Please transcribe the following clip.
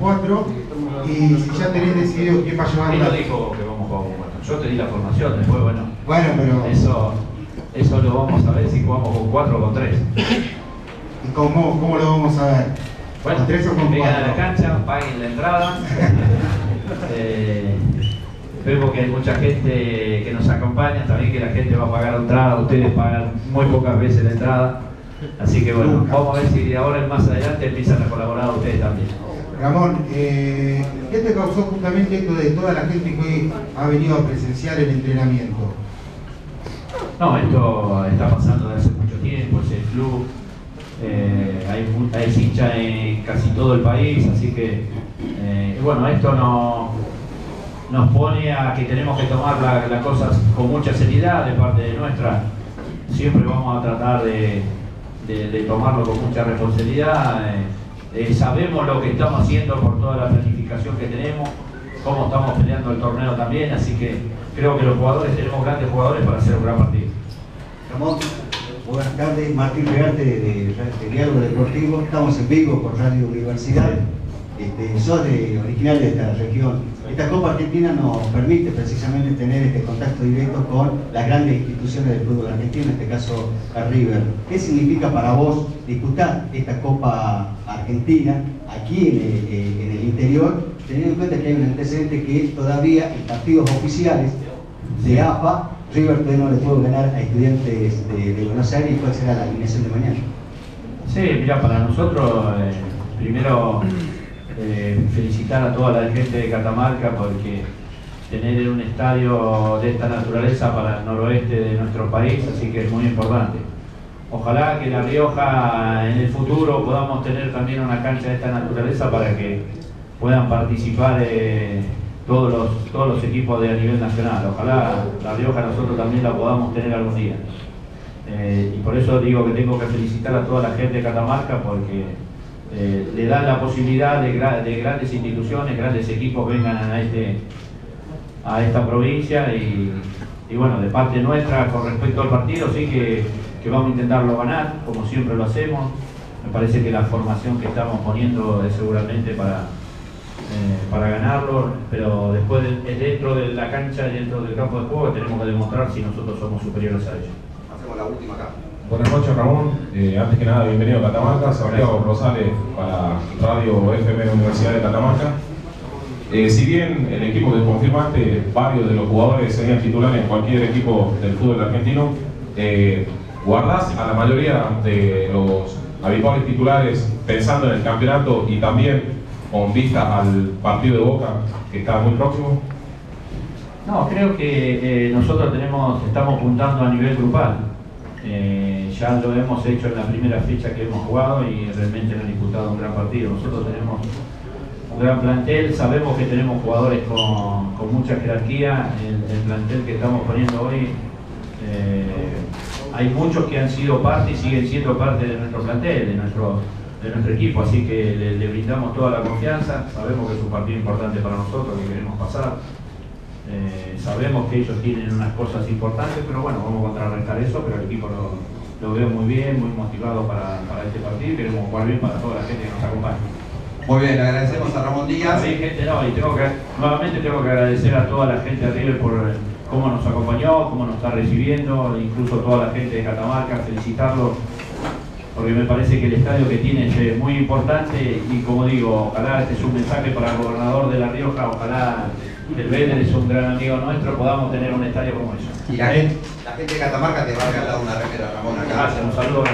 4, y si ya tenés decidido quién va a llevar la... Él no dijo que vamos a jugar con 4. Yo te di la formación, después bueno. Bueno, pero... Eso lo vamos a ver si jugamos con 4 o con 3. ¿Y cómo lo vamos a ver? Bueno, ¿Con 3 o con 4? vengan a la cancha, paguen la entrada. Vemos que hay mucha gente que nos acompaña, también que la gente va a pagar la entrada, ustedes pagan muy pocas veces la entrada. Así que bueno, vamos a ver si de ahora en más adelante empiezan a colaborar ustedes también. Ramón, ¿qué te causó justamente esto de toda la gente que hoy ha venido a presenciar el entrenamiento? No, esto está pasando desde hace mucho tiempo, es el club, hay hinchas en casi todo el país, así que bueno, esto nos pone a que tenemos que tomar las cosas con mucha seriedad de parte de nuestra. Siempre vamos a tratar de tomarlo con mucha responsabilidad. Sabemos lo que estamos haciendo por toda la planificación que tenemos, cómo estamos peleando el torneo también, así que creo que los jugadores, tenemos grandes jugadores para hacer un gran partido. Ramón, buenas tardes, Martín Regarte de Diálogo Deportivo, estamos en vivo por Radio Universidad. Sos original de esta región. Esta Copa Argentina nos permite precisamente tener este contacto directo con las grandes instituciones del fútbol argentino, en este caso a River. ¿Qué significa para vos disputar esta Copa Argentina aquí en el interior, teniendo en cuenta que hay un antecedente que es todavía en partidos oficiales de AFA, River todavía no le pudo ganar a Estudiantes de Buenos Aires? ¿Y cuál será la alineación de mañana? Sí, mira, para nosotros, primero felicitar a toda la gente de Catamarca, porque tener un estadio de esta naturaleza para el noroeste de nuestro país, así que es muy importante. Ojalá que La Rioja en el futuro podamos tener también una cancha de esta naturaleza para que puedan participar todos los equipos a nivel nacional. Ojalá La Rioja nosotros también la podamos tener algún día. Y por eso digo que tengo que felicitar a toda la gente de Catamarca, porque le dan la posibilidad de grandes instituciones, grandes equipos vengan a esta provincia y bueno, de parte nuestra con respecto al partido sí que vamos a intentarlo ganar, como siempre lo hacemos. Me parece que la formación que estamos poniendo es seguramente para ganarlo, pero después dentro de la cancha y dentro del campo de juego tenemos que demostrar si nosotros somos superiores a ellos. Hacemos la última acá. Buenas noches, Ramón. Antes que nada, bienvenido a Catamarca. Santiago Rosales para Radio FM Universidad de Catamarca. Si bien el equipo que confirmaste, varios de los jugadores serían titulares en cualquier equipo del fútbol argentino, ¿guardás a la mayoría de los habituales titulares pensando en el campeonato y también con vista al partido de Boca que está muy próximo? No, creo que nosotros estamos apuntando a nivel grupal. Ya lo hemos hecho en la primera fecha que hemos jugado y realmente hemos disputado un gran partido. Nosotros tenemos un gran plantel, sabemos que tenemos jugadores con mucha jerarquía. El plantel que estamos poniendo hoy, hay muchos que han sido parte y siguen siendo parte de nuestro plantel, de nuestro equipo, así que le brindamos toda la confianza. Sabemos que es un partido importante para nosotros, que queremos pasar. Sabemos que ellos tienen unas cosas importantes, pero bueno, vamos a contrarrestar eso, pero el equipo lo veo muy bien, muy motivado para este partido y queremos jugar bien para toda la gente que nos acompaña. Muy bien, le agradecemos a Ramón Díaz. Sí, gente, y nuevamente tengo que agradecer a toda la gente de River por cómo nos acompañó, cómo nos está recibiendo, incluso toda la gente de Catamarca, felicitarlos, porque me parece que el estadio que tiene es muy importante y como digo, ojalá este es un mensaje para el gobernador de La Rioja, ojalá el Beder es un gran amigo nuestro, podamos tener un estadio como eso. Y la gente de Catamarca te va a regalar una remera, Ramón, acá. Gracias, un saludo.